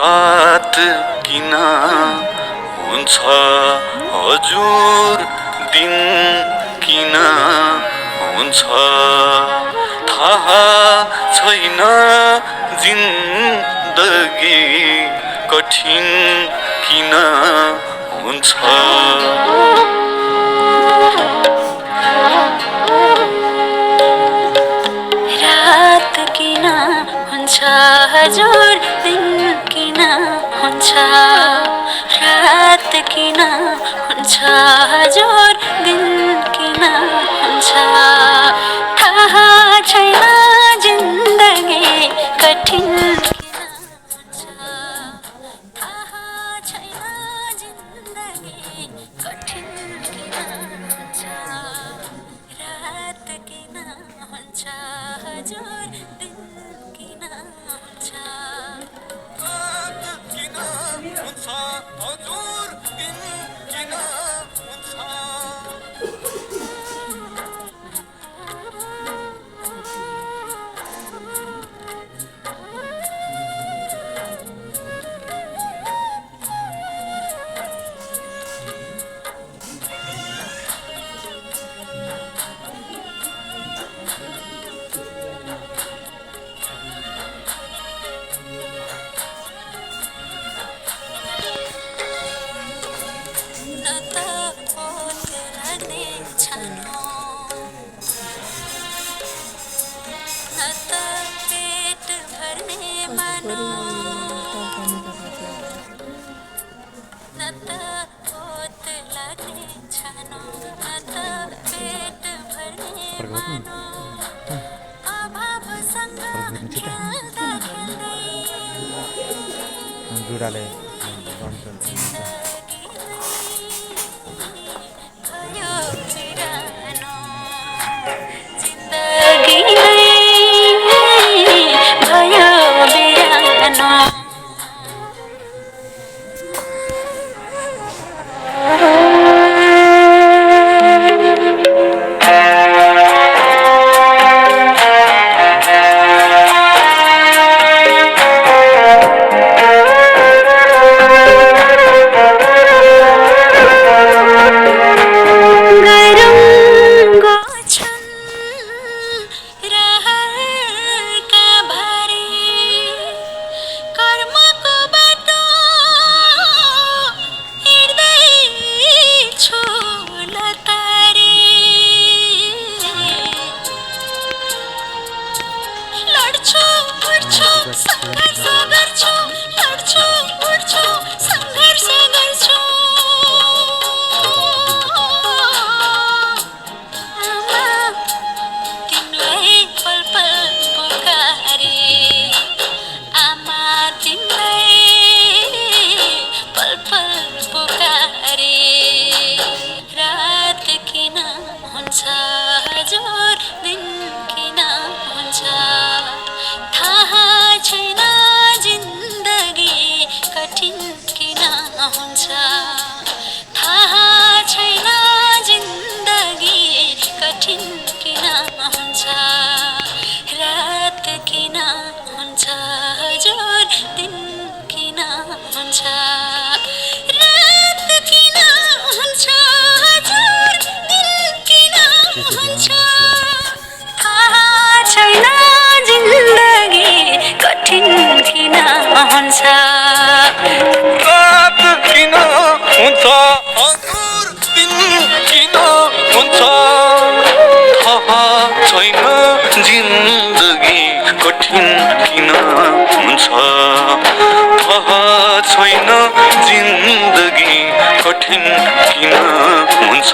रात किन हुन्छ हजुर दिन किन हुन्छ थाहा छैन जिन्दगी कठिन किन हुन्छ रात किन हुन्छ हजुर दिन किन हुन्छ रात किन हुन्छ हजुर दिन किन हुन्छ थाहा छैन जिन्दगी कठिन किन हुन्छ थाहा छैन जिन्दगी कठिन किन हुन्छ रात किन हुन्छ हजुर दिन किन हुन्छ रात किन हुन्छ हजुर दिन किन हुन्छ न त ओत लाग्ने छानो न त पेट भर्ने मानो न त ओत लाग्ने छानो न त पेट भर्ने मानो अभावसँग खेल्दा खेल्दै जुराले भयो बिरानो जिन्दगीमै भयो बिरानो गरुङ्गो छन् रहरका भारी कर्मको बाटो हिँड्दैछु लतारी लड्छु उड्छु सङ्घर्ष गर्छु लड्छु उड्छु सङ्घर्ष गर्छु आमा तिमीलाई पल पल पुकारे आमा तिमीलाई पल पल पुकारे रात किन हुन्छ हजुर दिन किन हुन्छ थाहा छैन जिन्दगी कठिन किन हुन्छ थाहा छैन जिन्दगी कठिन किन हुन्छ रात किन हुन्छ हजुर दिन किन हुन्छ रात किन हुन्छ हजुर दिन किन हुन्छ थाहा छैन जिन्दगी कठिन किन हुन्छ रात किन हुन्छ हजुर दिन किन हुन्छ थाहा छैन जिन्दगी कठिन किन हुन्छ थाहा छैन जिन्दगी कठिन किन हुन्छ